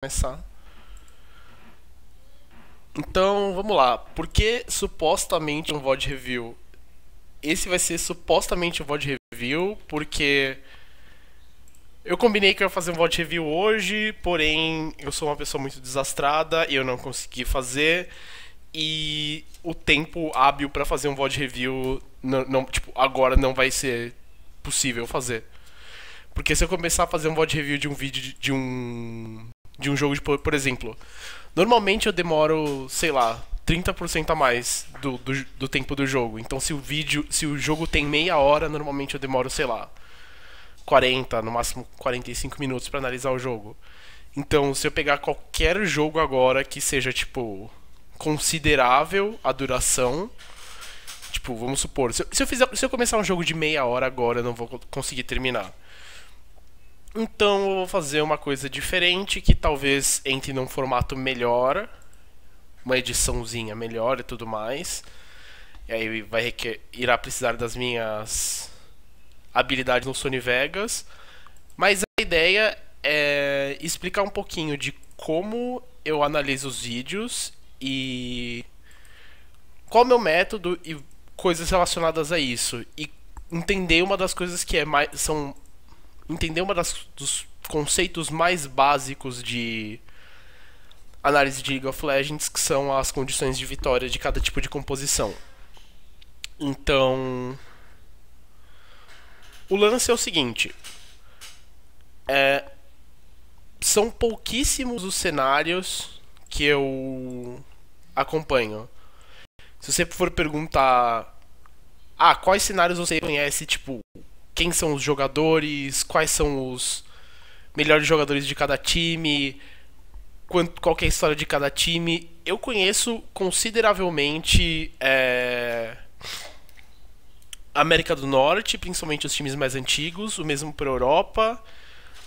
Começar. Então, vamos lá. Por que supostamente um VOD review? Esse vai ser supostamente um VOD review porque eu combinei que eu ia fazer um VOD review hoje, porém eu sou uma pessoa muito desastrada e eu não consegui fazer. E o tempo hábil para fazer um VOD review tipo, agora não vai ser possível fazer. Porque se eu começar a fazer um VOD review de um vídeo de um jogo, por exemplo, normalmente eu demoro, sei lá, 30% a mais do tempo do jogo. Então se o jogo tem meia hora, normalmente eu demoro, sei lá, 40, no máximo 45 minutos pra analisar o jogo. Então, se eu pegar qualquer jogo agora que seja, tipo, considerável a duração, tipo, vamos supor, se eu começar um jogo de meia hora agora, eu não vou conseguir terminar. Então eu vou fazer uma coisa diferente que talvez entre num formato melhor, uma ediçãozinha melhor e tudo mais. E aí irá precisar das minhas habilidades no Sony Vegas. Mas a ideia é explicar um pouquinho de como eu analiso os vídeos e qual é o meu método e coisas relacionadas a isso. E entender uma das coisas que são entender dos conceitos mais básicos de análise de League of Legends, que são as condições de vitória de cada tipo de composição. Então, o lance é o seguinte: são pouquíssimos os cenários que eu acompanho. Se você for perguntar, quais cenários você conhece, tipo, quem são os jogadores, quais são os melhores jogadores de cada time, qual que é a história de cada time. Eu conheço consideravelmente América do Norte, principalmente os times mais antigos, o mesmo para Europa.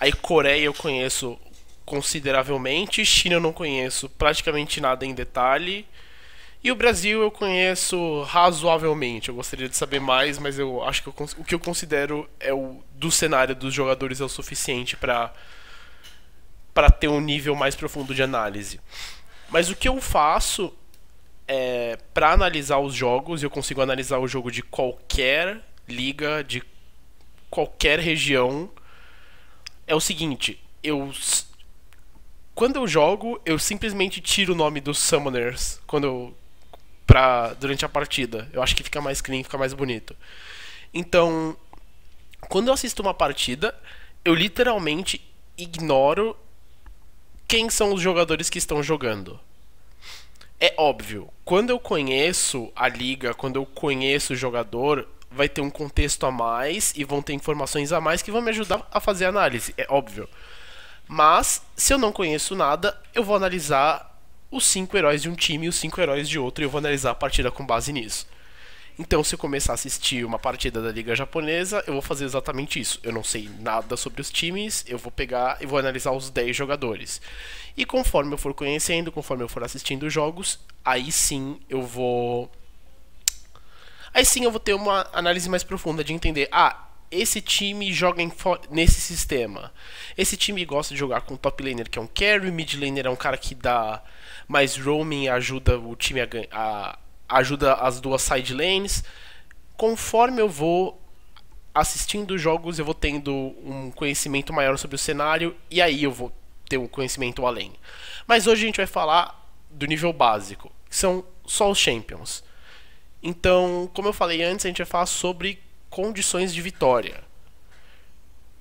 Aí Coreia eu conheço consideravelmente, China eu não conheço praticamente nada em detalhe. E o Brasil eu conheço razoavelmente. Eu gostaria de saber mais, mas eu acho que o que eu considero é do cenário dos jogadores é o suficiente para ter um nível mais profundo de análise. Mas o que eu faço é para analisar os jogos, eu consigo analisar o jogo de qualquer liga, de qualquer região. É o seguinte, quando eu jogo, eu simplesmente tiro o nome dos summoners durante a partida. Eu acho que fica mais clean, fica mais bonito. Então, quando eu assisto uma partida, eu literalmente ignoro quem são os jogadores que estão jogando. É óbvio, quando eu conheço a liga, quando eu conheço o jogador, vai ter um contexto a mais e vão ter informações a mais que vão me ajudar a fazer a análise, é óbvio. Mas, se eu não conheço nada, eu vou analisar os 5 heróis de um time e os 5 heróis de outro, e eu vou analisar a partida com base nisso. Então, se eu começar a assistir uma partida da Liga Japonesa, eu vou fazer exatamente isso. Eu não sei nada sobre os times, eu vou pegar e vou analisar os 10 jogadores. E conforme eu for conhecendo, conforme eu for assistindo os jogos, aí sim eu vou ter uma análise mais profunda de entender, esse time joga nesse sistema. Esse time gosta de jogar com top laner, que é um carry, mid laner é um cara que dá mais roaming, ajuda o time ajuda as duas side lanes. Conforme eu vou assistindo jogos, eu vou tendo um conhecimento maior sobre o cenário e aí eu vou ter um conhecimento além. Mas hoje a gente vai falar do nível básico, que são só os champions. Então, como eu falei antes, a gente vai falar sobre condições de vitória.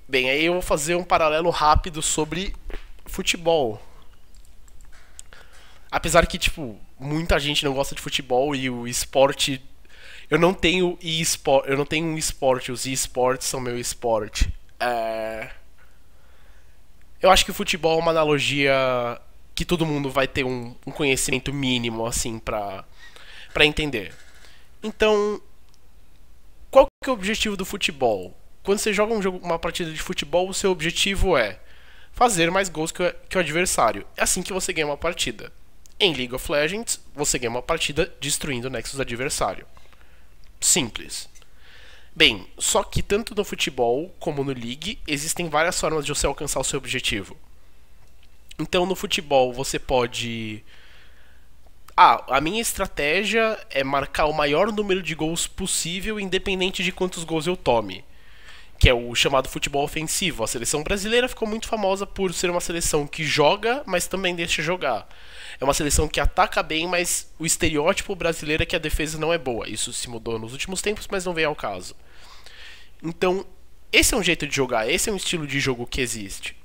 Bem, aí eu vou fazer um paralelo rápido sobre futebol. Apesar que, tipo, muita gente não gosta de futebol e o esporte. Eu não tenho um esporte, os esportes são meu esporte. Eu acho que o futebol é uma analogia que todo mundo vai ter um conhecimento mínimo, assim, pra entender. Então, qual que é o objetivo do futebol? Quando você joga uma partida de futebol, o seu objetivo é fazer mais gols que o adversário. É assim que você ganha uma partida. Em League of Legends, você ganha uma partida destruindo o Nexus do adversário. Simples. Bem, só que tanto no futebol como no League, existem várias formas de você alcançar o seu objetivo. Então no futebol você pode. A minha estratégia é marcar o maior número de gols possível, independente de quantos gols eu tome. Que é o chamado futebol ofensivo. A seleção brasileira ficou muito famosa por ser uma seleção que joga, mas também deixa jogar. É uma seleção que ataca bem, mas o estereótipo brasileiro é que a defesa não é boa. Isso se mudou nos últimos tempos, mas não vem ao caso. Então, esse é um jeito de jogar, esse é um estilo de jogo que existe.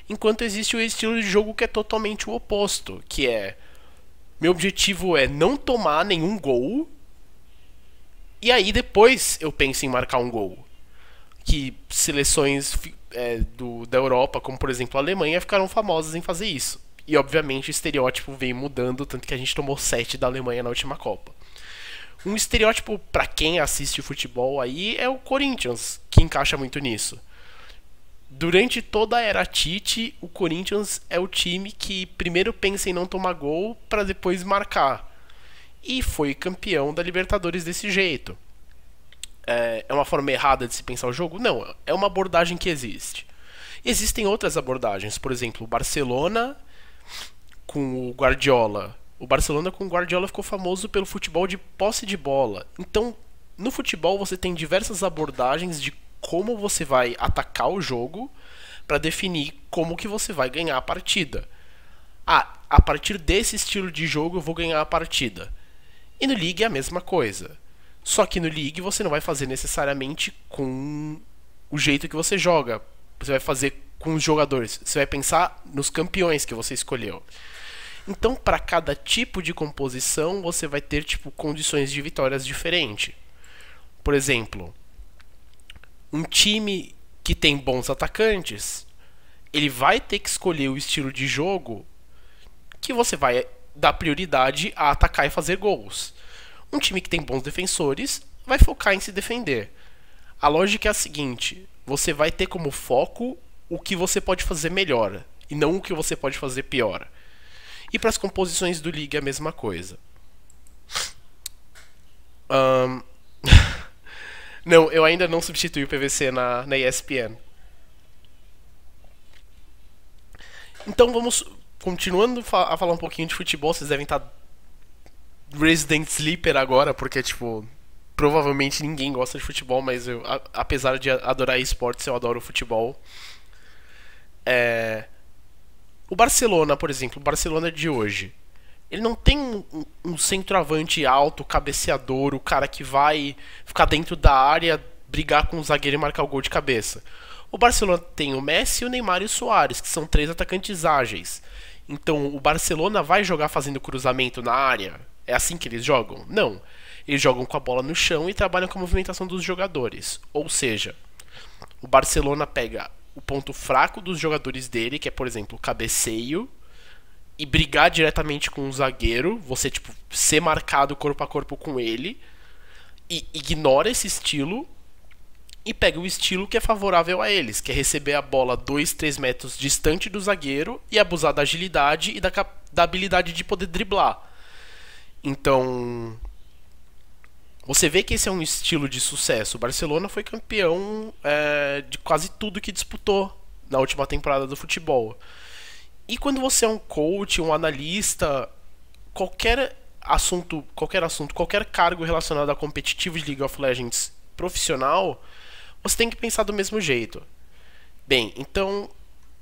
Enquanto existe o estilo de jogo que é totalmente o oposto, que é: meu objetivo é não tomar nenhum gol, e aí depois eu penso em marcar um gol. Que seleções da Europa, como por exemplo a Alemanha, ficaram famosas em fazer isso. E obviamente o estereótipo veio mudando, tanto que a gente tomou 7 da Alemanha na última Copa. Um estereótipo para quem assiste futebol aí é o Corinthians, que encaixa muito nisso. Durante toda a era Tite, o Corinthians é o time que primeiro pensa em não tomar gol para depois marcar. E foi campeão da Libertadores desse jeito. É uma forma errada de se pensar o jogo? Não, é uma abordagem que existe. Existem outras abordagens, por exemplo, o Barcelona com o Guardiola. O Barcelona com o Guardiola ficou famoso pelo futebol de posse de bola. Então, no futebol você tem diversas abordagens de como você vai atacar o jogo para definir como que você vai ganhar a partida. A partir desse estilo de jogo eu vou ganhar a partida. E no League é a mesma coisa. Só que no League você não vai fazer necessariamente com o jeito que você joga. Você vai fazer com os jogadores. Você vai pensar nos campeões que você escolheu. Então, para cada tipo de composição, você vai ter condições de vitórias diferentes. Por exemplo, um time que tem bons atacantes, ele vai ter que escolher o estilo de jogo que você vai dar prioridade a atacar e fazer gols. Um time que tem bons defensores vai focar em se defender. A lógica é a seguinte: você vai ter como foco o que você pode fazer melhor e não o que você pode fazer pior. E para as composições do League é a mesma coisa. Não, eu ainda não substituí o PVC na ESPN. Então vamos, continuando a falar um pouquinho de futebol. Vocês devem estar Resident Sleeper agora, porque provavelmente ninguém gosta de futebol, mas eu, apesar de adorar esportes, eu adoro futebol. O Barcelona, por exemplo, o Barcelona de hoje, ele não tem um centroavante alto, cabeceador, o cara que vai ficar dentro da área, brigar com o zagueiro e marcar o gol de cabeça. O Barcelona tem o Messi, o Neymar e o Suárez, que são 3 atacantes ágeis. Então o Barcelona vai jogar fazendo cruzamento na área? É assim que eles jogam? Não. Eles jogam com a bola no chão e trabalham com a movimentação dos jogadores. Ou seja, o Barcelona pega o ponto fraco dos jogadores dele, que é, por exemplo, o cabeceio, e brigar diretamente com o zagueiro, você ser marcado corpo a corpo com ele, e ignora esse estilo e pega o estilo que é favorável a eles, que é receber a bola 2, 3 metros distante do zagueiro e abusar da agilidade e da habilidade de poder driblar. Então, você vê que esse é um estilo de sucesso. O Barcelona foi campeão de quase tudo que disputou na última temporada do futebol. E quando você é um coach, um analista, qualquer assunto, qualquer cargo relacionado a competitivo de League of Legends profissional, você tem que pensar do mesmo jeito. Bem, então,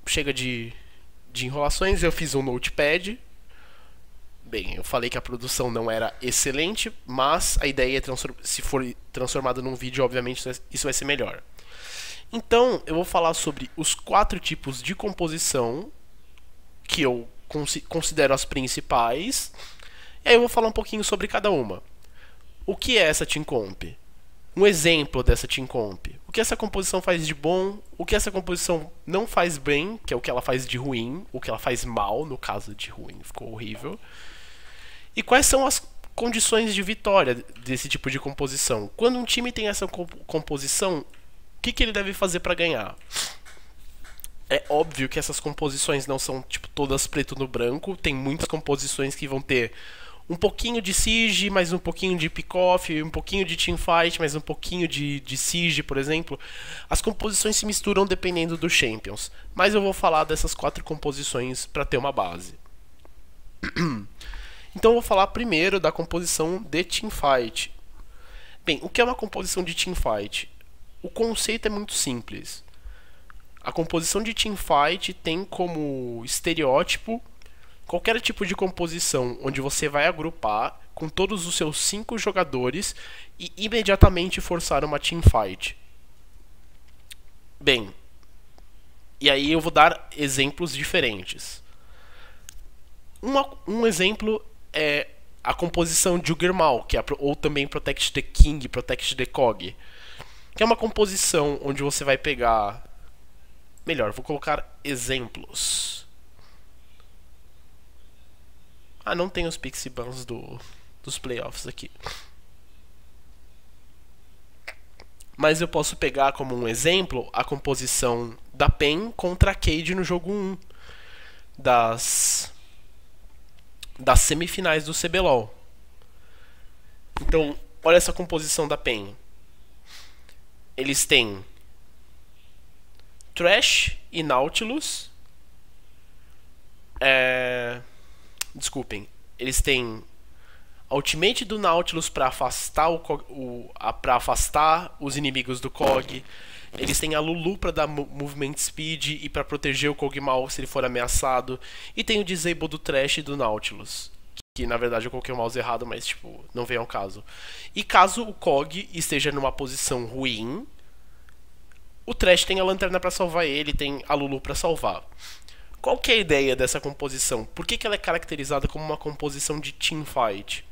chega de enrolações. Eu fiz um notepad. Bem, eu falei que a produção não era excelente, mas a ideia é, se for transformada num vídeo, obviamente isso vai ser melhor. Então, eu vou falar sobre os 4 tipos de composição que eu considero as principais. E aí eu vou falar um pouquinho sobre cada uma. O que é essa Team Comp? Um exemplo dessa Team Comp. O que essa composição faz de bom, o que essa composição não faz bem, que é o que ela faz de ruim, o que ela faz mal, no caso de ruim, ficou horrível. E quais são as condições de vitória desse tipo de composição? Quando um time tem essa composição, o que ele deve fazer para ganhar? É óbvio que essas composições não são todas preto no branco. Tem muitas composições que vão ter um pouquinho de Siege, mais um pouquinho de Pick-Off, um pouquinho de Teamfight, mais um pouquinho de Siege, por exemplo. As composições se misturam dependendo dos Champions, mas eu vou falar dessas 4 composições para ter uma base. Então eu vou falar primeiro da composição de Teamfight. Bem, o que é uma composição de Teamfight? O conceito é muito simples. A composição de Teamfight tem como estereótipo qualquer tipo de composição onde você vai agrupar com todos os seus 5 jogadores e imediatamente forçar uma teamfight. Bem, e aí eu vou dar exemplos diferentes. Um exemplo é a composição Juggernaut, que é, ou também Protect the King, Protect the Cog, que é uma composição onde você vai pegar... Melhor, vou colocar exemplos. Ah, não tem os Pixie Bans dos playoffs aqui. Mas eu posso pegar como um exemplo a composição da PEN contra a Cade no jogo 1 das semifinais do CBLOL. Então, olha essa composição da PEN. Eles têm Thresh e Nautilus. Desculpem, eles têm a ultimate do Nautilus para afastar para afastar os inimigos do Kog. Eles têm a Lulu para dar movement speed e para proteger o Kog'Maw se ele for ameaçado. E tem o disable do Thresh e do Nautilus, que na verdade eu coloquei o mouse errado, mas tipo, não vem ao caso. E caso o Kog esteja numa posição ruim, o Thresh tem a lanterna para salvar ele, tem a Lulu para salvar. Qual que é a ideia dessa composição? Por que ela é caracterizada como uma composição de teamfight?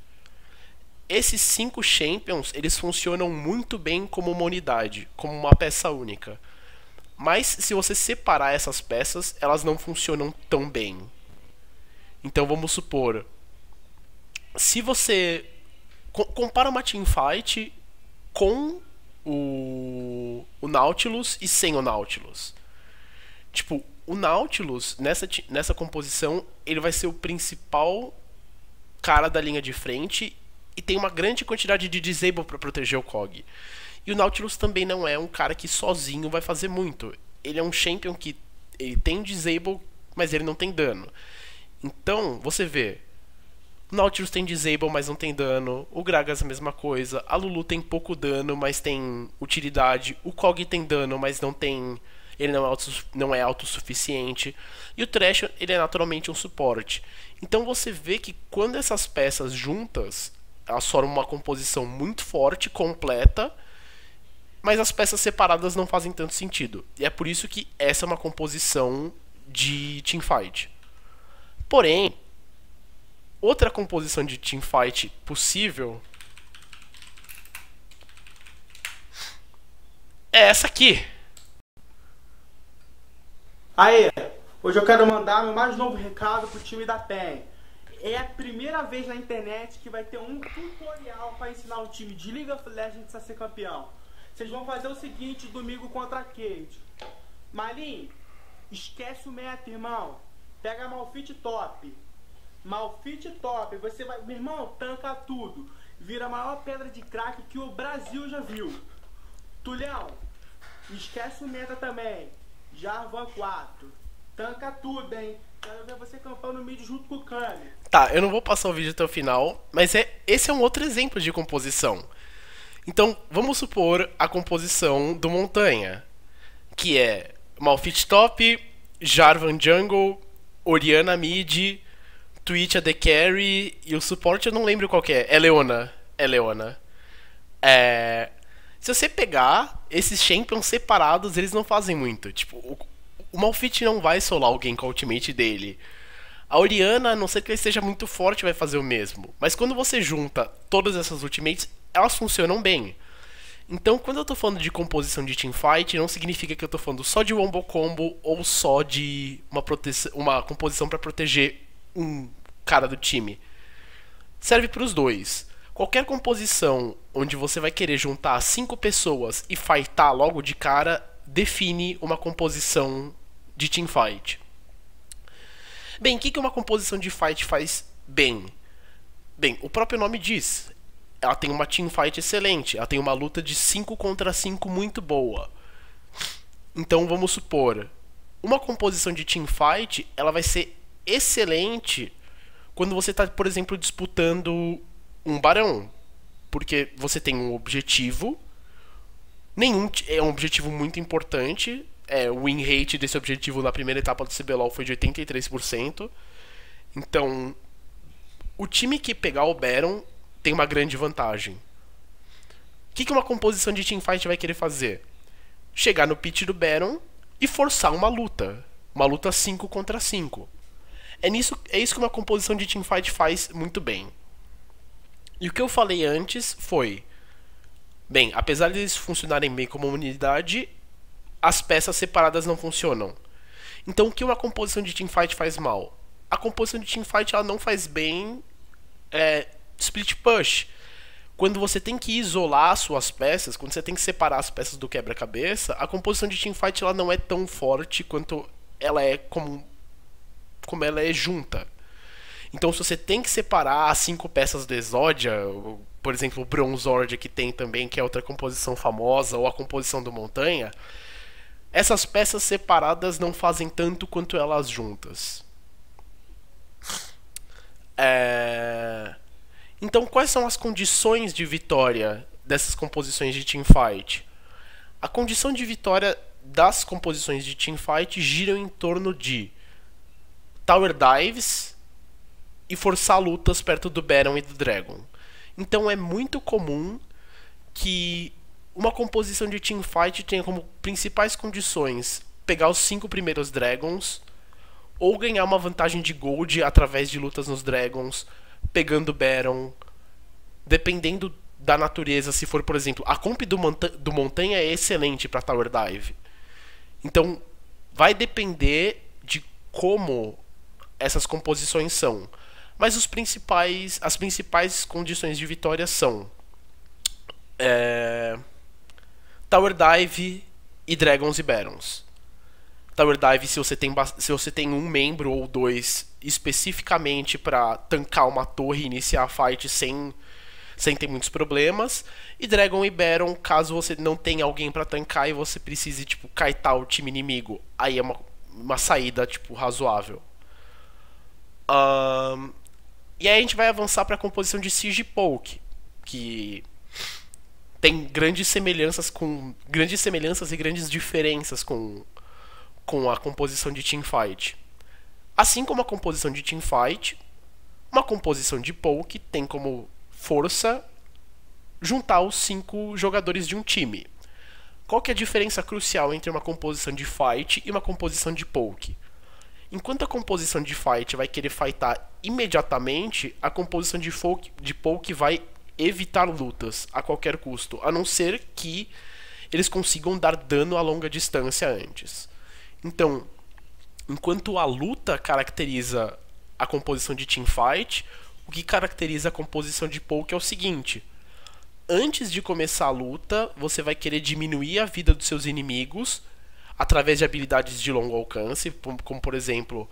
Esses 5 Champions, eles funcionam muito bem como uma unidade, como uma peça única. Mas se você separar essas peças, elas não funcionam tão bem. Então vamos supor, se você compara uma teamfight com o Nautilus e sem o Nautilus. Tipo, o Nautilus, nessa composição, ele vai ser o principal cara da linha de frente e tem uma grande quantidade de disable para proteger o Kog. E o Nautilus também não é um cara que sozinho vai fazer muito. Ele é um champion que ele tem disable, mas ele não tem dano. Então, você vê, o Nautilus tem disable, mas não tem dano. O Gragas a mesma coisa. A Lulu tem pouco dano, mas tem utilidade. O Kog tem dano, mas não tem... Ele não é autossuficiente. E o Thresh, ele é naturalmente um suporte. Então você vê que quando essas peças juntas, elas formam uma composição muito forte, completa, mas as peças separadas não fazem tanto sentido. E é por isso que essa é uma composição de teamfight. Porém, outra composição de teamfight possível é essa aqui. Aí, hoje eu quero mandar meu mais novo recado pro time da PEN. É a primeira vez na internet que vai ter um tutorial para ensinar o time de League of Legends a ser campeão. Vocês vão fazer o seguinte domingo contra a Cade. Malinho, esquece o meta, irmão. Pega Malphite top. Malphite top. Você vai, meu irmão, tanca tudo. Vira a maior pedra de crack que o Brasil já viu. Tulhão, esquece o meta também. Jarvan 4. Tanca tudo, hein? Quero ver você campando no mid junto com o Kami. Tá, eu não vou passar o vídeo até o final, mas esse é um outro exemplo de composição. Então, vamos supor a composição do Montanha, que é Malphite top, Jarvan jungle, Orianna mid, Twitch AD carry e o suporte eu não lembro qual que é. É Leona. Se você pegar esses champions separados, eles não fazem muito. Tipo, o Malphite não vai solar alguém com a ultimate dele. A Orianna, a não ser que ele esteja muito forte, vai fazer o mesmo. Mas quando você junta todas essas ultimates, elas funcionam bem. Então, quando eu tô falando de composição de teamfight, não significa que eu tô falando só de wombo combo ou só de uma composição para proteger um cara do time. Serve para os dois. Qualquer composição onde você vai querer juntar 5 pessoas e fightar logo de cara, define uma composição de teamfight. Bem, o que uma composição de fight faz bem? Bem, o próprio nome diz. Ela tem uma teamfight excelente. Ela tem uma luta de 5 contra 5 muito boa. Então vamos supor, uma composição de teamfight, ela vai ser excelente quando você está, por exemplo, disputando um barão. Porque você tem um objetivo. É um objetivo muito importante. O win rate desse objetivo na primeira etapa do CBLOL foi de 83%. Então, o time que pegar o Baron tem uma grande vantagem. O que uma composição de teamfight vai querer fazer? Chegar no pitch do Baron e forçar uma luta. Uma luta 5 contra 5. É isso que uma composição de teamfight faz muito bem. E o que eu falei antes foi... Bem, apesar de eles funcionarem bem como unidade, as peças separadas não funcionam. Então o que uma composição de teamfight faz mal? A composição de teamfight ela não faz bem split push. Quando você tem que isolar as suas peças, quando você tem que separar as peças do quebra-cabeça, a composição de teamfight ela não é tão forte quanto ela é como ela é junta. Então se você tem que separar as 5 peças do Exodia, por exemplo o Bronzordia que tem também, que é outra composição famosa, ou a composição do Montanha, essas peças separadas não fazem tanto quanto elas juntas. Então quais são as condições de vitória dessas composições de teamfight? A condição de vitória das composições de teamfight giram em torno de tower dives e forçar lutas perto do Baron e do Dragon. Então é muito comum que uma composição de teamfight tenha como principais condições pegar os 5 primeiros Dragons, ou ganhar uma vantagem de gold através de lutas nos Dragons, pegando Baron, dependendo da natureza. Se for, por exemplo, a comp do Montanha é excelente para Tower Dive. Então vai depender de como essas composições são. Mas as principais condições de vitória são Tower Dive e Dragons e Barons. Tower Dive se você tem um membro ou 2 especificamente para tancar uma torre e iniciar a fight sem ter muitos problemas. E Dragon e Baron caso você não tenha alguém para tancar e você precise tipo kaitar o time inimigo. Aí é uma saída tipo razoável. E aí a gente vai avançar para a composição de Siege e Poke, que tem grandes semelhanças e grandes diferenças com a composição de teamfight. Assim como a composição de teamfight, uma composição de Poke tem como força juntar os 5 jogadores de um time. Qual que é a diferença crucial entre uma composição de fight e uma composição de Poke? Enquanto a composição de fight vai querer fightar imediatamente, a composição de Poke vai evitar lutas a qualquer custo, a não ser que eles consigam dar dano a longa distância antes. Então, enquanto a luta caracteriza a composição de teamfight, o que caracteriza a composição de Poke é o seguinte: antes de começar a luta, você vai querer diminuir a vida dos seus inimigos através de habilidades de longo alcance, como por exemplo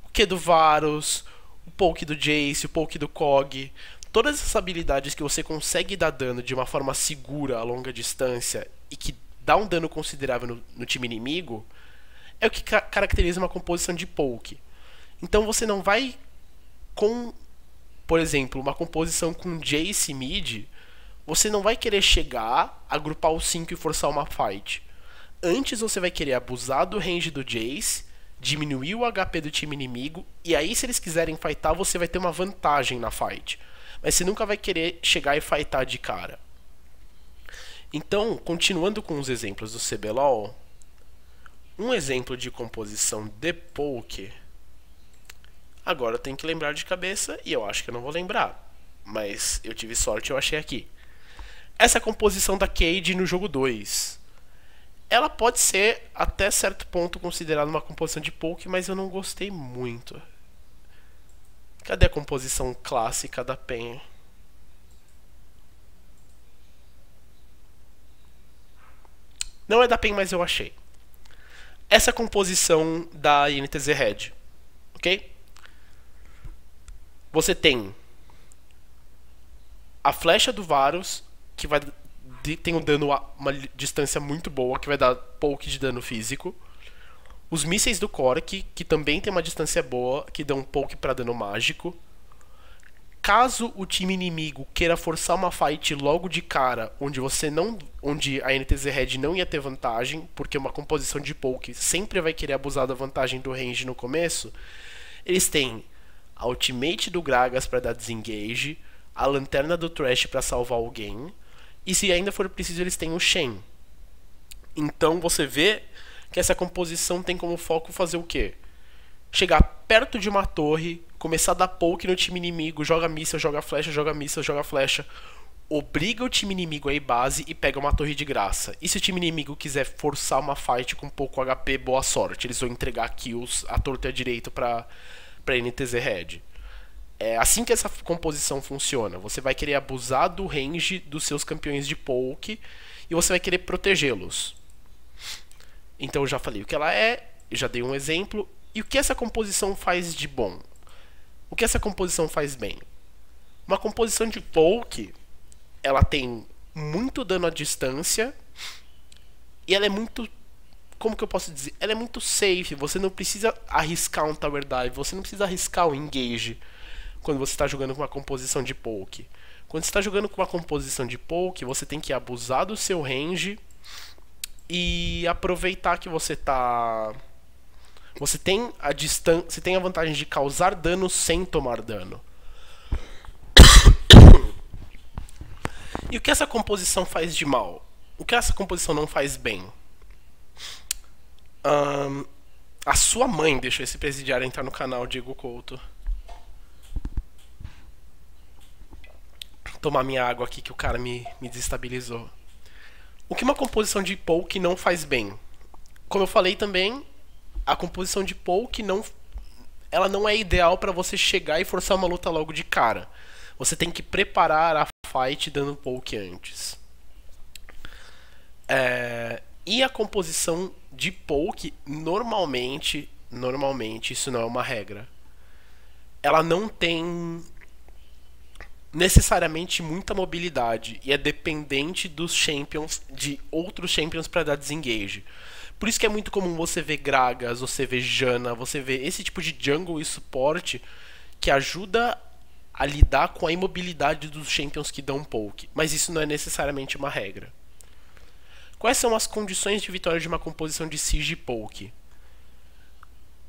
o Q do Varus, o Poke do Jace, o Poke do Kog. Todas essas habilidades que você consegue dar dano de uma forma segura a longa distância e que dá um dano considerável no time inimigo é o que caracteriza uma composição de Poke. Então você não vai com, por exemplo, uma composição com Jace mid, você não vai querer chegar, agrupar os 5 e forçar uma fight. Antes você vai querer abusar do range do Jace, diminuir o HP do time inimigo, e aí se eles quiserem fightar, você vai ter uma vantagem na fight. Mas você nunca vai querer chegar e fightar de cara. Então, continuando com os exemplos do CBLOL, um exemplo de composição de Poke, agora eu tenho que lembrar de cabeça, e eu acho que eu não vou lembrar, mas eu tive sorte e eu achei aqui. Essa composição da Cade no jogo 2. Ela pode ser, até certo ponto, considerada uma composição de Poke, mas eu não gostei muito. Cadê a composição clássica da PEN? Não é da PEN, mas eu achei. Essa composição da INTZ Red. Ok? Você tem a flecha do Varus, que tem um dano a uma distância muito boa, que vai dar poke de dano físico. Os mísseis do Corki, que também tem uma distância boa, que dão poke para dano mágico. Caso o time inimigo queira forçar uma fight logo de cara, onde a NTZ Red não ia ter vantagem, porque uma composição de poke sempre vai querer abusar da vantagem do range no começo, eles têm a ultimate do Gragas para dar desengage, a lanterna do Thresh para salvar alguém, e se ainda for preciso eles têm o Shen. Então você vê que essa composição tem como foco fazer o quê? Chegar perto de uma torre, começar a dar poke no time inimigo, joga míssil, joga flecha, joga míssil, joga flecha, obriga o time inimigo a ir base e pega uma torre de graça. E se o time inimigo quiser forçar uma fight com pouco HP, boa sorte, eles vão entregar kills à torta e à direito pra NTZ Red. É assim que essa composição funciona. Você vai querer abusar do range dos seus campeões de poke e você vai querer protegê-los. Então eu já falei o que ela é, já dei um exemplo. E o que essa composição faz de bom? O que essa composição faz bem? Uma composição de poke, ela tem muito dano à distância e ela é muito... Como que eu posso dizer? Ela é muito safe. Você não precisa arriscar um tower dive, você não precisa arriscar um engage quando você está jogando com uma composição de poke. Quando você está jogando com uma composição de poke, você tem que abusar do seu range e aproveitar que você tá... Você tem a vantagem de causar dano sem tomar dano. E o que essa composição faz de mal? O que essa composição não faz bem? A sua mãe deixou esse presidiário entrar no canal, Diego Couto. Vou tomar minha água aqui que o cara me desestabilizou. O que uma composição de poke não faz bem? Como eu falei também, a composição de poke ela não é ideal para você chegar e forçar uma luta logo de cara. Você tem que preparar a fight dando poke antes. E a composição de poke, normalmente, isso não é uma regra. Ela não tem necessariamente muita mobilidade e é dependente dos champions, de outros champions para dar desengage. Por isso que é muito comum você ver Gragas, você ver Janna, você ver esse tipo de jungle e suporte que ajuda a lidar com a imobilidade dos champions que dão poke, mas isso não é necessariamente uma regra. Quais são as condições de vitória de uma composição de siege poke?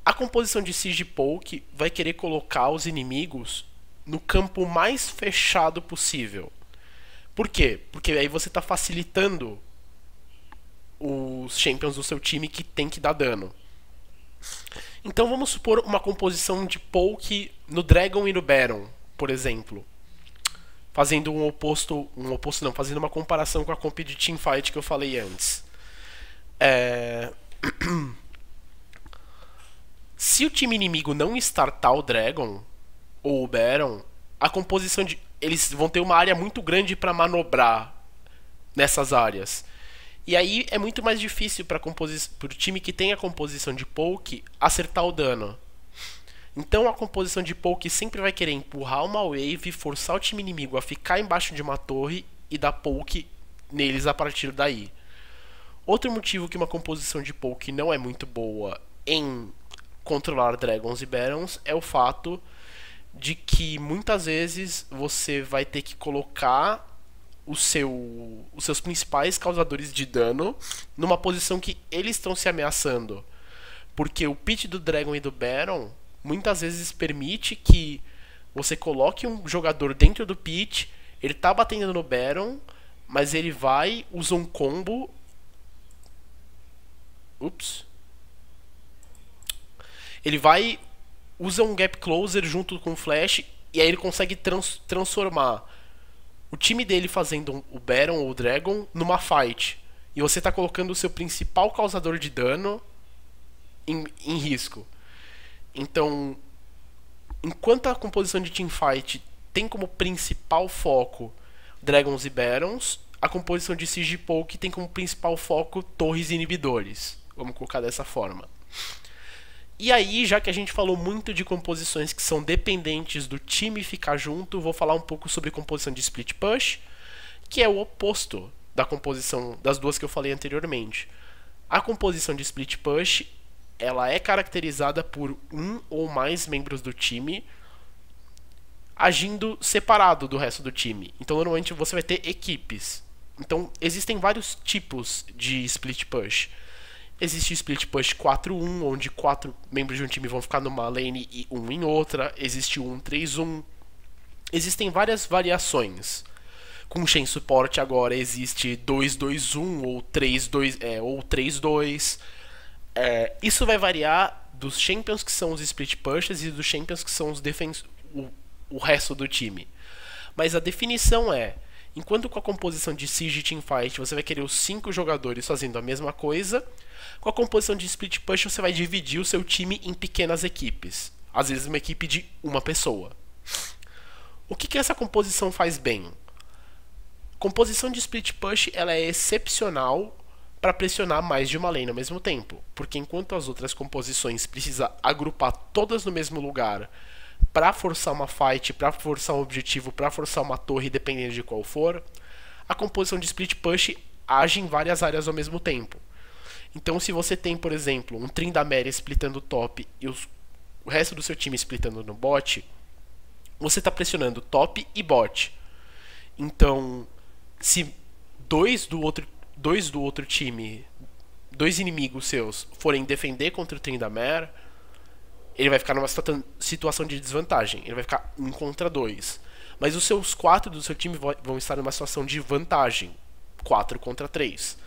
A composição de siege poke vai querer colocar os inimigos no campo mais fechado possível. Por quê? Porque aí você está facilitando os champions do seu time que tem que dar dano. Então vamos supor uma composição de poke no Dragon e no Baron, por exemplo. Fazendo fazendo uma comparação com a comp de teamfight que eu falei antes. Se o time inimigo não startar o Dragon ou o Baron, a composição de... Eles vão ter uma área muito grande para manobrar nessas áreas. E aí é muito mais difícil para o time que tem a composição de poke acertar o dano. Então a composição de poke sempre vai querer empurrar uma wave, forçar o time inimigo a ficar embaixo de uma torre e dar poke neles a partir daí. Outro motivo que uma composição de poke não é muito boa em controlar Dragons e Barons é o fato de que muitas vezes você vai ter que colocar os seus principais causadores de dano numa posição que eles estão se ameaçando. Porque o pitch do Dragon e do Baron muitas vezes permite que você coloque um jogador dentro do pitch, ele tá batendo no Baron, mas ele vai, usa um combo. Ele vai, usa um gap closer junto com o flash, e aí ele consegue transformar o time dele fazendo o Baron ou o Dragon numa fight. E você tá colocando o seu principal causador de dano em risco. Então, enquanto a composição de teamfight tem como principal foco Dragons e Barons, a composição de Siege Poke tem como principal foco torres e inibidores. Vamos colocar dessa forma. E aí, já que a gente falou muito de composições que são dependentes do time ficar junto, vou falar um pouco sobre composição de split push, que é o oposto da composição das duas que eu falei anteriormente. A composição de split push, ela é caracterizada por um ou mais membros do time agindo separado do resto do time. Então, normalmente você vai ter equipes. Então, existem vários tipos de split push. Existe o split push 4-1, onde 4 membros de um time vão ficar numa lane e um em outra. Existe o 1-3-1. Existem várias variações. Com Shen Support agora existe 2-2-1 ou 3-2. Isso vai variar dos champions que são os split pushes e dos champions que são os o resto do time. Mas a definição é: enquanto com a composição de Siege Teamfight você vai querer os 5 jogadores fazendo a mesma coisa, com a composição de Split Push você vai dividir o seu time em pequenas equipes. Às vezes uma equipe de uma pessoa. O que essa composição faz bem? Composição de Split Push ela é excepcional para pressionar mais de uma lane ao mesmo tempo. Porque enquanto as outras composições precisa agrupar todas no mesmo lugar para forçar uma fight, para forçar um objetivo, para forçar uma torre, dependendo de qual for, a composição de Split Push age em várias áreas ao mesmo tempo. Então, se você tem, por exemplo, um Tryndamere splitando top e o resto do seu time splitando no bot, você está pressionando top e bot. Então, se dois do outro time, 2 inimigos seus, forem defender contra o Tryndamere, ele vai ficar numa situação de desvantagem. Ele vai ficar 1 contra 2. Mas os seus 4 do seu time vão estar numa situação de vantagem, 4 contra 3.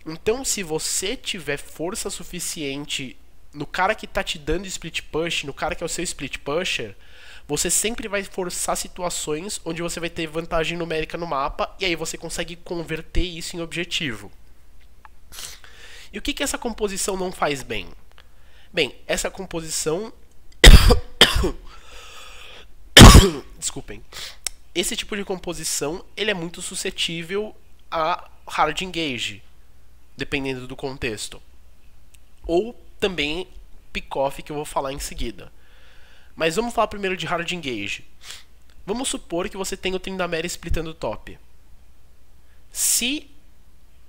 Então, se você tiver força suficiente no cara que tá te dando split push, no cara que é o seu split pusher, você sempre vai forçar situações onde você vai ter vantagem numérica no mapa, e aí você consegue converter isso em objetivo. E o que essa composição não faz bem? Bem, essa composição... Desculpem. Esse tipo de composição, ele é muito suscetível a hard engage, dependendo do contexto. Ou também pick-off, que eu vou falar em seguida. Mas vamos falar primeiro de hard engage. Vamos supor que você tem o Tryndamere splitando top. Se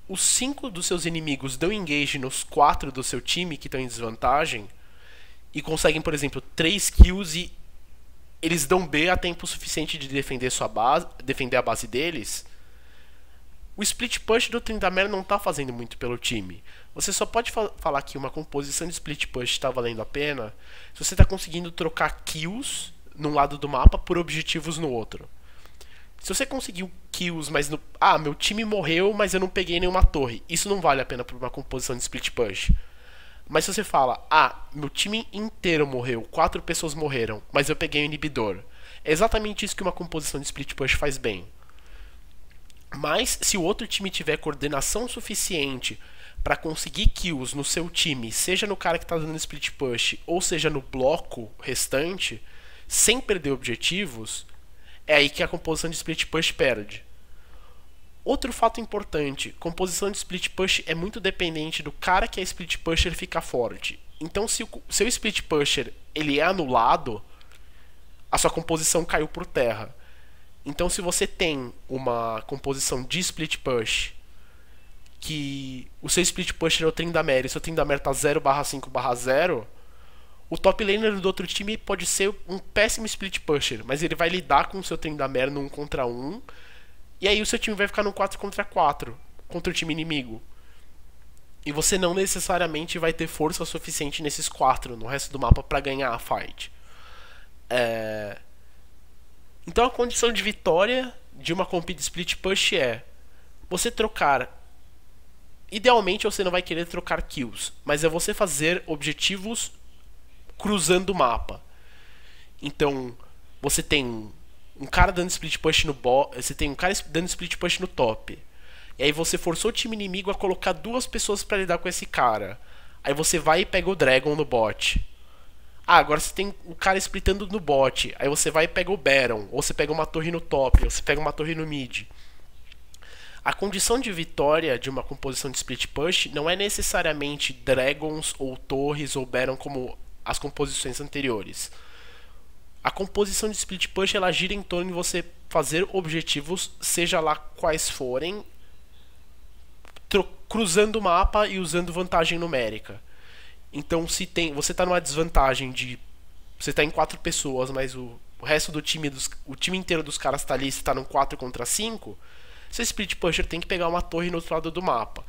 os 5 dos seus inimigos dão engage nos 4 do seu time que estão em desvantagem e conseguem, por exemplo, 3 kills e eles dão B a tempo suficiente de defender a base deles, o split push do Tryndamere não está fazendo muito pelo time. Você só pode falar que uma composição de split push está valendo a pena se você está conseguindo trocar kills num lado do mapa por objetivos no outro. Se você conseguiu kills, mas meu time morreu, mas eu não peguei nenhuma torre, isso não vale a pena para uma composição de split push. Mas se você fala, meu time inteiro morreu, 4 pessoas morreram, mas eu peguei o inibidor, é exatamente isso que uma composição de split push faz bem. Mas se o outro time tiver coordenação suficiente para conseguir kills no seu time, seja no cara que está dando split push, ou seja no bloco restante, sem perder objetivos, é aí que a composição de split push perde. Outro fato importante, composição de split push é muito dependente do cara que é split pusher ficar forte. Então, se o seu split pusher ele é anulado, a sua composição caiu por terra. Então, se você tem uma composição de split push, que o seu split pusher é o Tryndamere e o seu Tryndamere tá 0/5/0, o top laner do outro time pode ser um péssimo split pusher, mas ele vai lidar com o seu Tryndamere no 1 contra 1, e aí o seu time vai ficar no 4 contra 4 contra o time inimigo. E você não necessariamente vai ter força suficiente nesses 4 no resto do mapa para ganhar a fight. Então a condição de vitória de uma comp de split push é você trocar. Idealmente você não vai querer trocar kills, mas é você fazer objetivos cruzando o mapa. Então você tem um cara dando split push no bot, você tem um cara dando split push no top. E aí você forçou o time inimigo a colocar 2 pessoas para lidar com esse cara. Aí você vai e pega o Dragon no bot. Agora você tem o cara splitando no bot. Aí você vai e pega o Baron. Ou você pega uma torre no top. Ou você pega uma torre no mid. A condição de vitória de uma composição de split push não é necessariamente Dragons ou torres ou Baron como as composições anteriores. A composição de split push ela gira em torno de você fazer objetivos, seja lá quais forem, cruzando o mapa e usando vantagem numérica. Então, se você está numa desvantagem de você está em 4 pessoas, mas o resto do time, o time inteiro dos caras está ali, você está num 4 contra 5, seu split pusher tem que pegar uma torre no outro lado do mapa.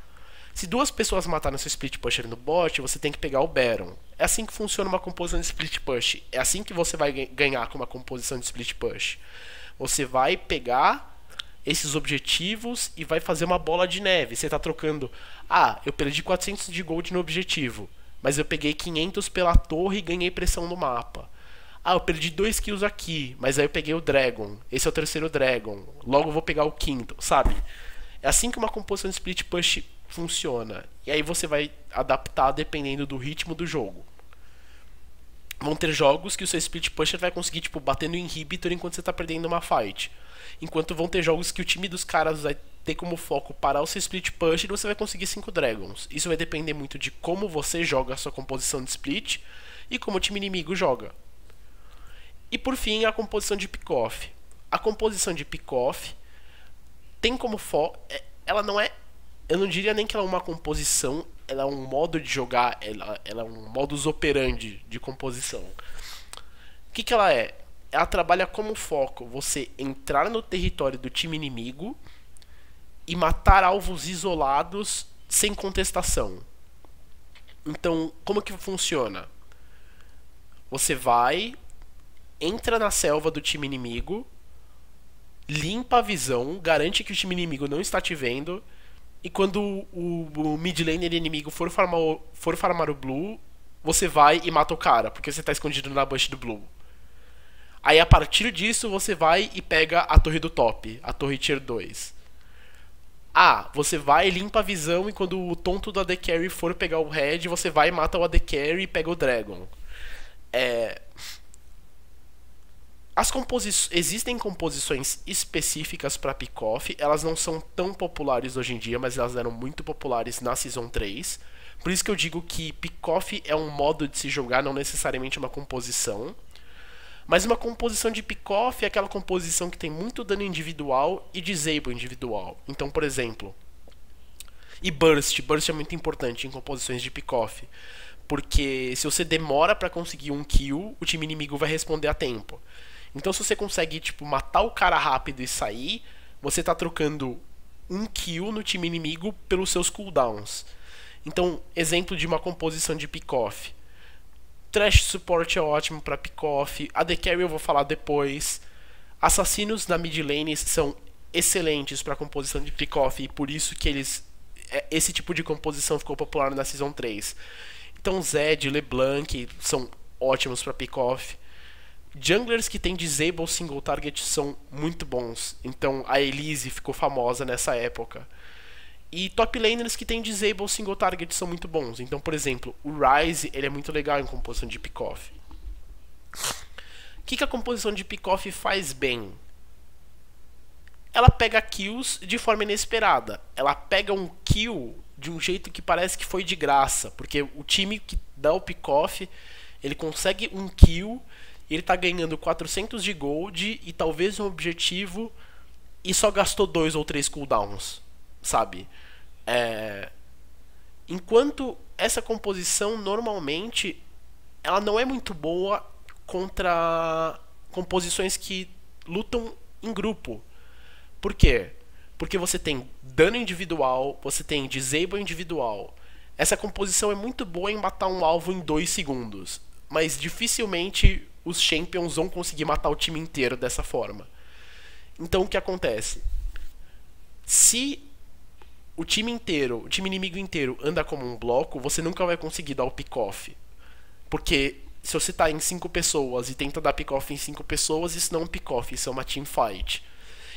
Se 2 pessoas mataram seu split pusher no bot, você tem que pegar o Baron. É assim que funciona uma composição de split push. É assim que você vai ganhar com uma composição de split push. Você vai pegar esses objetivos e vai fazer uma bola de neve. Você está trocando... Ah, eu perdi 400 de gold no objetivo, mas eu peguei 500 pela torre e ganhei pressão no mapa. Ah, eu perdi 2 kills aqui, mas aí eu peguei o Dragon. Esse é o terceiro Dragon. Logo eu vou pegar o quinto, sabe? É assim que uma composição de split push funciona. E aí você vai adaptar dependendo do ritmo do jogo. Vão ter jogos que o seu split pusher vai conseguir tipo, bater no inhibitor enquanto você está perdendo uma fight. Enquanto vão ter jogos que o time dos caras vai ter como foco parar o seu split push e você vai conseguir 5 dragons. Isso vai depender muito de como você joga a sua composição de split e como o time inimigo joga. E por fim, a composição de pick-off. A composição de pick-off tem como foco... Ela não é... Eu não diria nem que ela é uma composição, ela é um modo de jogar, ela é um modus operandi de composição. O que ela é? Ela trabalha como foco você entrar no território do time inimigo e matar alvos isolados sem contestação. Então, como que funciona? Você vai, entra na selva do time inimigo, limpa a visão, garante que o time inimigo não está te vendo. E quando o mid laner inimigo for farmar o blue, você vai e mata o cara, porque você está escondido na bush do blue. Aí a partir disso você vai e pega a torre do top, a torre tier 2. Ah, você vai e limpa a visão e quando o tonto do AD Carry for pegar o red, você vai e mata o AD Carry e pega o dragon. Existem composições específicas para pick-off, elas não são tão populares hoje em dia, mas elas eram muito populares na Season 3. Por isso que eu digo que pick-off é um modo de se jogar, não necessariamente uma composição. Mas uma composição de pick-off é aquela composição que tem muito dano individual e disable individual. Então, por exemplo, e burst é muito importante em composições de pick-off, porque se você demora para conseguir um kill, o time inimigo vai responder a tempo. Então se você consegue tipo, matar o cara rápido e sair, você está trocando um kill no time inimigo pelos seus cooldowns. Então, exemplo de uma composição de pick-off. Trash Support é ótimo para pick-off, AD Carry eu vou falar depois. Assassinos na mid lane são excelentes para composição de pick-off e por isso que esse tipo de composição ficou popular na Season 3. Então Zed, LeBlanc são ótimos para pick-off. Junglers que tem disable single target são muito bons. Então a Elise ficou famosa nessa época. E top laners que tem disable single target são muito bons. Então, por exemplo, o Ryze ele é muito legal em composição de pick-off. O que a composição de pick-off faz bem? Ela pega kills de forma inesperada. Ela pega um kill de um jeito que parece que foi de graça. Porque o time que dá o pick-off, ele consegue um kill... Ele tá ganhando 400 de gold e talvez um objetivo e só gastou 2 ou 3 cooldowns, sabe? Enquanto essa composição normalmente ela não é muito boa contra composições que lutam em grupo. Por quê? Porque você tem dano individual, você tem disable individual. Essa composição é muito boa em matar um alvo em 2 segundos, mas dificilmente os champions vão conseguir matar o time inteiro dessa forma. Então o que acontece? Se o time inimigo inteiro anda como um bloco, você nunca vai conseguir dar o pick-off. Porque se você está em 5 pessoas e tenta dar pick-off em 5 pessoas, isso não é um pick-off, isso é uma teamfight.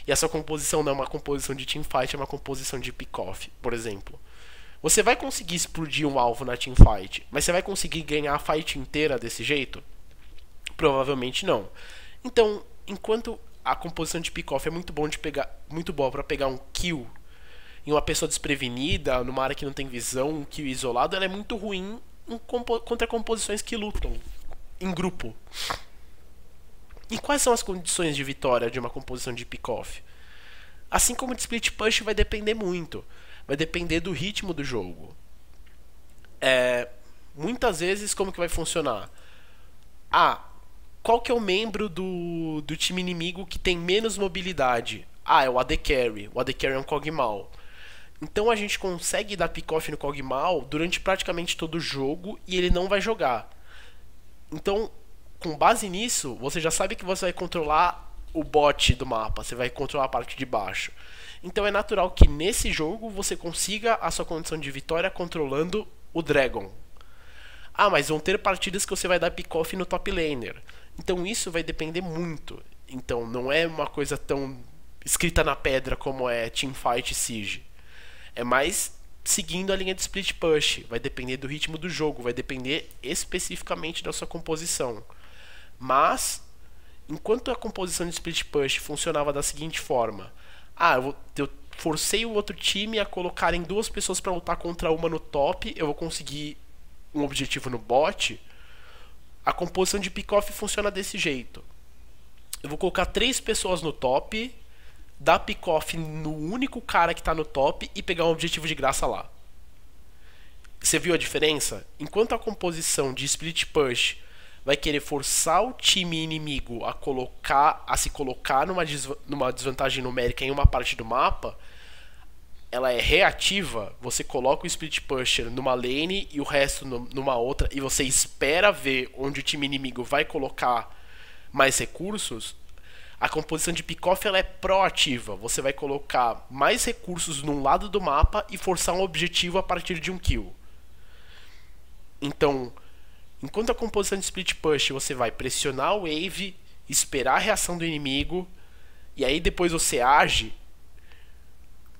E essa composição não é uma composição de teamfight, é uma composição de pick-off, por exemplo. Você vai conseguir explodir um alvo na teamfight, mas você vai conseguir ganhar a fight inteira desse jeito? Provavelmente não. Então, enquanto a composição de pick-off é muito boa para pegar um kill em uma pessoa desprevenida, numa área que não tem visão, um kill isolado, ela é muito ruim contra composições que lutam em grupo. E quais são as condições de vitória de uma composição de pick-off? Assim como de split push vai depender muito. Vai depender do ritmo do jogo. Muitas vezes como que vai funcionar? Qual que é o membro do time inimigo que tem menos mobilidade? É o AD Carry. O AD Carry é um Kog'Maw. Então a gente consegue dar pick-off no Kog'Maw durante praticamente todo o jogo e ele não vai jogar. Então, com base nisso, você já sabe que você vai controlar o bot do mapa, você vai controlar a parte de baixo. Então é natural que nesse jogo você consiga a sua condição de vitória controlando o Dragon. Mas vão ter partidas que você vai dar pick-off no top laner. Então isso vai depender muito. Então não é uma coisa tão escrita na pedra como é Teamfight e Siege. É mais seguindo a linha de split push. Vai depender do ritmo do jogo, vai depender especificamente da sua composição. Mas, enquanto a composição de split push funcionava da seguinte forma: eu forcei o outro time a colocarem 2 pessoas para lutar contra uma no top, eu vou conseguir um objetivo no bot. A composição de pick-off funciona desse jeito: eu vou colocar 3 pessoas no top, dar pick-off no único cara que está no top e pegar um objetivo de graça lá. Você viu a diferença? Enquanto a composição de split push vai querer forçar o time inimigo a se colocar numa desvantagem numérica em uma parte do mapa, ela é reativa. Você coloca o split pusher numa lane e o resto numa outra, e você espera ver onde o time inimigo vai colocar mais recursos. A composição de pick-off ela é proativa. Você vai colocar mais recursos num lado do mapa e forçar um objetivo a partir de um kill. Então, enquanto a composição de split push você vai pressionar o wave, esperar a reação do inimigo, e aí depois você age.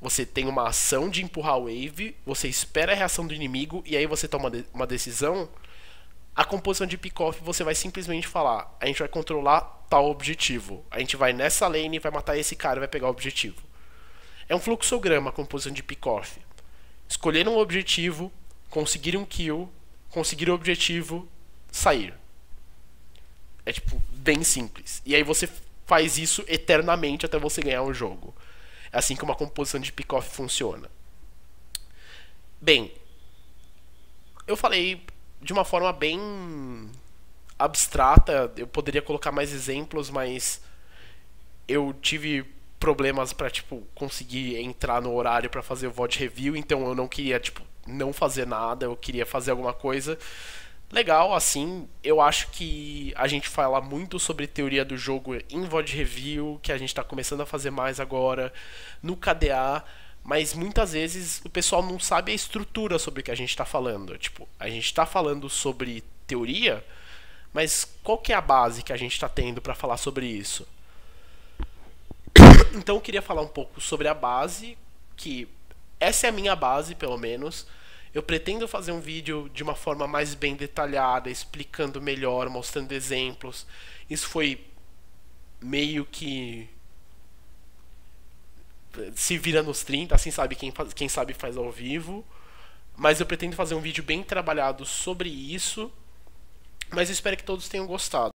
Você tem uma ação de empurrar o wave, você espera a reação do inimigo e aí você toma uma decisão. A composição de pick-off você vai simplesmente falar: a gente vai controlar tal objetivo, a gente vai nessa lane, vai matar esse cara e vai pegar o objetivo. É um fluxograma a composição de pick-off. Escolher um objetivo, conseguir um kill, conseguir o objetivo, sair. É bem simples. E aí você faz isso eternamente até você ganhar um jogo. É assim que uma composição de pick-off funciona. Bem, eu falei de uma forma bem abstrata. Eu poderia colocar mais exemplos, mas eu tive problemas para conseguir entrar no horário para fazer o VOD review, então eu não queria não fazer nada, eu queria fazer alguma coisa legal. Assim, eu acho que a gente fala muito sobre teoria do jogo em VOD review, que a gente está começando a fazer mais agora no KDA, mas muitas vezes o pessoal não sabe a estrutura sobre o que a gente está falando. A gente está falando sobre teoria, mas qual que é a base que a gente está tendo para falar sobre isso? Então eu queria falar um pouco sobre a base, que essa é a minha base, pelo menos. Eu pretendo fazer um vídeo de uma forma mais bem detalhada, explicando melhor, mostrando exemplos. Isso foi meio que se vira nos 30, assim, sabe? Quem sabe faz ao vivo. Mas eu pretendo fazer um vídeo bem trabalhado sobre isso. Mas eu espero que todos tenham gostado.